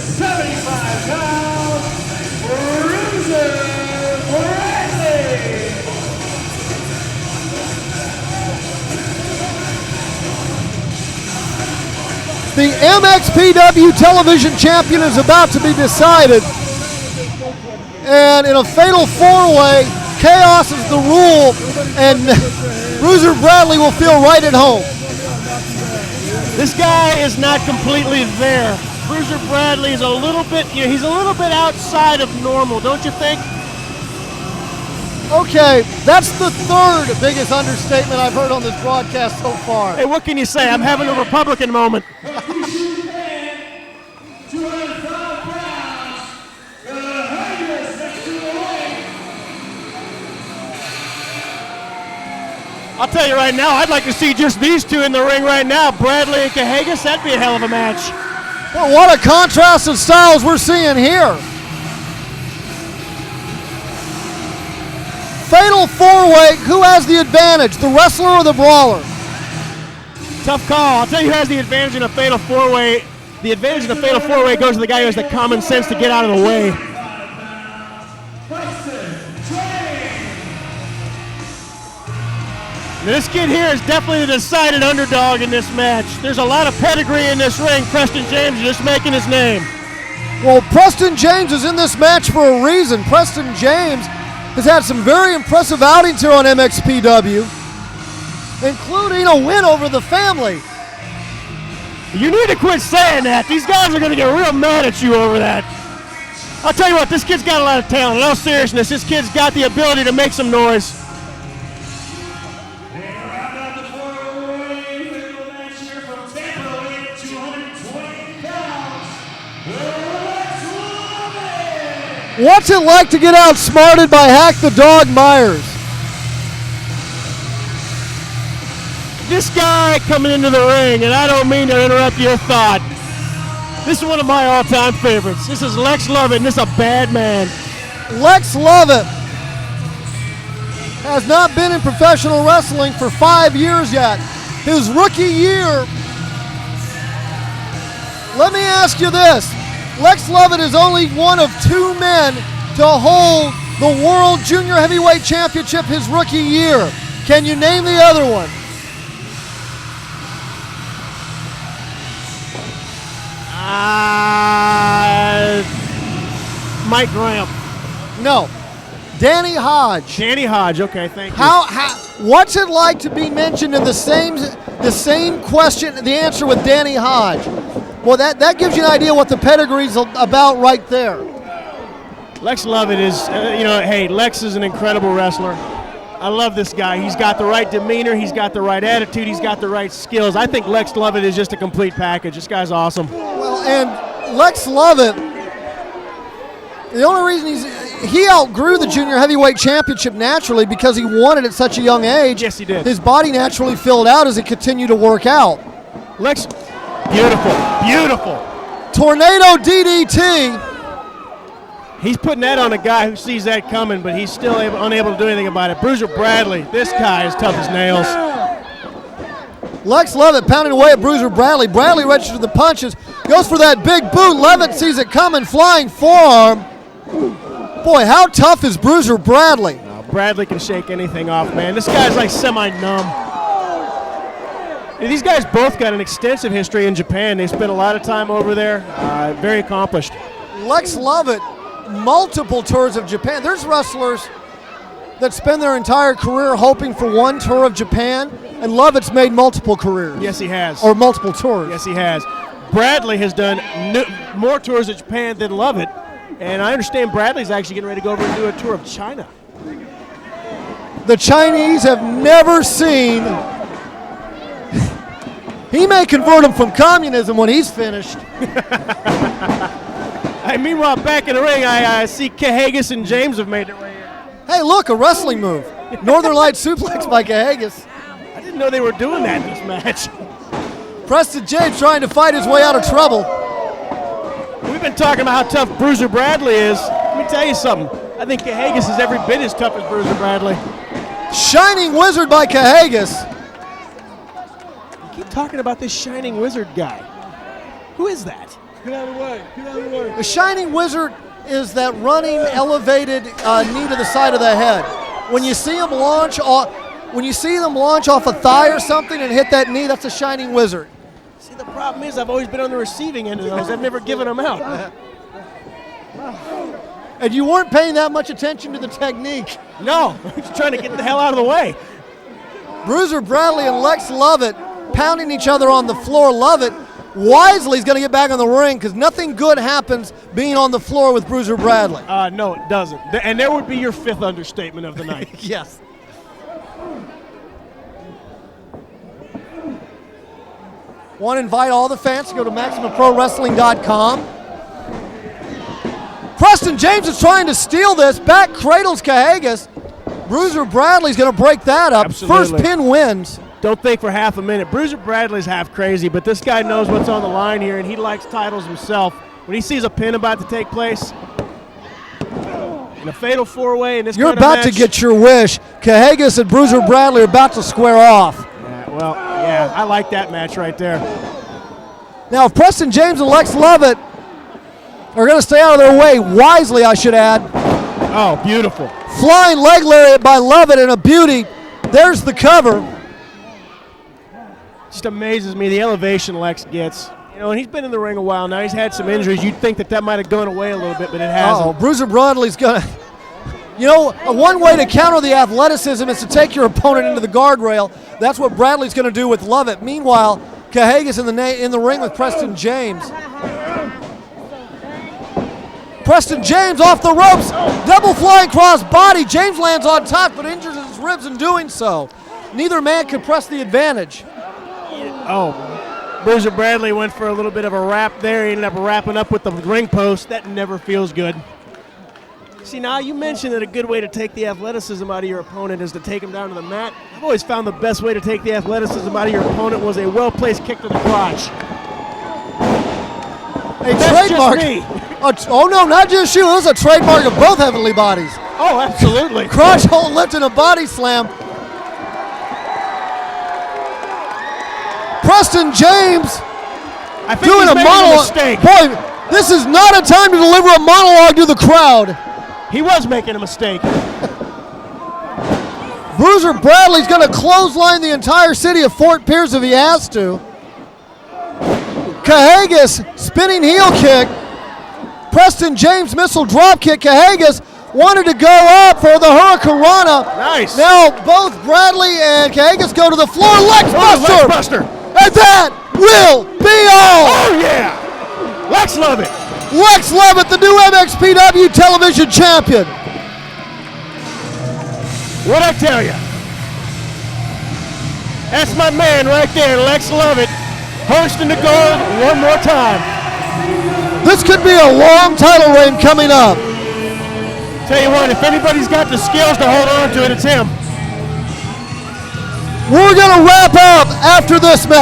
75-pound Bruiser Bradley. The MXPW television champion is about to be decided. And in a fatal four-way, chaos is the rule, and Bruiser Bradley will feel right at home. This guy is not completely there. Bruiser Bradley is a little bit, he's a little bit outside of normal, don't you think? Okay, that's the third biggest understatement I've heard on this broadcast so far. Hey, what can you say? I'm having a Republican moment. I'll tell you right now, I'd like to see just these two in the ring right now, Bradley and Kahagas. That'd be a hell of a match. Well, what a contrast of styles we're seeing here. Fatal four-way, who has the advantage, the wrestler or the brawler? Tough call. I'll tell you who has the advantage in a fatal four-way. The advantage in a fatal four-way goes to the guy who has the common sense to get out of the way. Now, this kid here is definitely the decided underdog in this match. There's a lot of pedigree in this ring. Preston James is just making his name. Well, Preston James is in this match for a reason. Preston James has had some very impressive outings here on MXPW, including a win over the family. You need to quit saying that. These guys are going to get real mad at you over that. I'll tell you what, this kid's got a lot of talent. In all seriousness, this kid's got the ability to make some noise. What's it like to get outsmarted by Hack the Dog Myers? This guy coming into the ring, and I don't mean to interrupt your thought. This is one of my all-time favorites. This is Lex Lovett, and this is a bad man. Lex Lovett has not been in professional wrestling for 5 years yet. His rookie year, let me ask you this. Lex Lovett is only one of two men to hold the World Junior Heavyweight Championship his rookie year. Can you name the other one? Mike Graham. No. Danny Hodge. Danny Hodge, okay, thank you. What's it like to be mentioned in the same question, the answer with Danny Hodge? Well, that gives you an idea what the pedigree's about right there. Lex Lovett is, hey, Lex is an incredible wrestler. I love this guy. He's got the right demeanor. He's got the right attitude. He's got the right skills. I think Lex Lovett is just a complete package. This guy's awesome. Well, and Lex Lovett, the only reason he outgrew the Junior Heavyweight Championship naturally because he won it at such a young age. Yes, he did. His body naturally filled out as he continued to work out. Lex, beautiful. Tornado DDT. He's putting that on a guy who sees that coming, but he's still unable to do anything about it. Bruiser Bradley, this guy is tough as nails. Lex Lovett pounding away at Bruiser Bradley. Bradley registers the punches, goes for that big boot. Lovett sees it coming, flying forearm. Boy, how tough is Bruiser Bradley? Bradley can shake anything off, man. This guy's like semi-numb. These guys both got an extensive history in Japan. They spent a lot of time over there. Very accomplished. Lex Lovett, multiple tours of Japan. There's wrestlers that spend their entire career hoping for one tour of Japan, and Lovett's made multiple careers. Yes, he has. Or multiple tours. Yes, he has. Bradley has done more tours of Japan than Lovett, and I understand Bradley's actually getting ready to go over and do a tour of China. The Chinese have never seen. He may convert them from communism when he's finished. Meanwhile, back in the ring, I see Kahagas and James have made it right here. Hey, look, a wrestling move. Northern Light suplex by Kahagas. I didn't know they were doing that in this match. Preston James trying to fight his way out of trouble. We've been talking about how tough Bruiser Bradley is. Let me tell you something. I think Kahagas is every bit as tough as Bruiser Bradley. Shining Wizard by Kahagas. You keep talking about this Shining Wizard guy. Who is that? Get out of the way. Get out of the way. The Shining Wizard is that running, elevated knee to the side of the head. When you see them launch off a thigh or something and hit that knee, that's a Shining Wizard. See, the problem is I've always been on the receiving end of those. I've never given them out. And you weren't paying that much attention to the technique. No, I'm just trying to get the hell out of the way. Bruiser Bradley and Lex Lovett pounding each other on the floor. Lovett wisely is going to get back on the ring because nothing good happens being on the floor with Bruiser Bradley. No, it doesn't. And there would be your fifth understatement of the night. Yes. Want to invite all the fans to go to MaximumProWrestling.com. Preston James is trying to steal this. Back cradles Kahagas. Bruiser Bradley's going to break that up. Absolutely. First pin wins. Don't think for half a minute. Bruiser Bradley's half crazy, but this guy knows what's on the line here, and he likes titles himself. When he sees a pin about to take place, in a fatal four-way in this You're kind of about match, to get your wish. Kahagas and Bruiser Bradley are about to square off. Yeah, I like that match right there. Now, if Preston James and Lex Lovett are going to stay out of their way, wisely, I should add. Oh, beautiful. Flying leg lariat by Lovett and a beauty. There's the cover. Just amazes me the elevation Lex gets. You know, and he's been in the ring a while now. He's had some injuries. You'd think that might have gone away a little bit, but it hasn't. Bruiser Bradley's going to... You know, one way to counter the athleticism is to take your opponent into the guardrail. That's what Bradley's going to do with Lovett. Meanwhile, Kahagas in the ring with Preston James. Preston James off the ropes. Double flying cross body. James lands on top but injures his ribs in doing so. Neither man could press the advantage. Oh, Bruiser Bradley went for a little bit of a wrap there. He ended up wrapping up with the ring post. That never feels good. See, now you mentioned that a good way to take the athleticism out of your opponent is to take him down to the mat. I've always found the best way to take the athleticism out of your opponent was a well-placed kick to the crotch. That's trademark. Just me. Oh, no, not just you. It was a trademark of both Heavenly Bodies. Oh, absolutely. Crotch hold lift and a body slam. Preston James I think doing he's a making monologue. mistake. Boy, this is not a time to deliver a monologue to the crowd. He was making a mistake. Bruiser Bradley's going to clothesline the entire city of Fort Pierce if he has to. Kahagas spinning heel kick. Preston James missile drop kick. Kahagas wanted to go up for the Hurricanrana. Nice. Now both Bradley and Kahagas go to the floor. Lex Lex Buster. Buster. And that will be all. Oh, yeah. Lex Lovett. Lex Lovett, the new MXPW television champion. What'd I tell you? That's my man right there, Lex Lovett, hosting the gold one more time. This could be a long title reign coming up. Tell you what, if anybody's got the skills to hold on to it, it's him. We're going to wrap up after this match.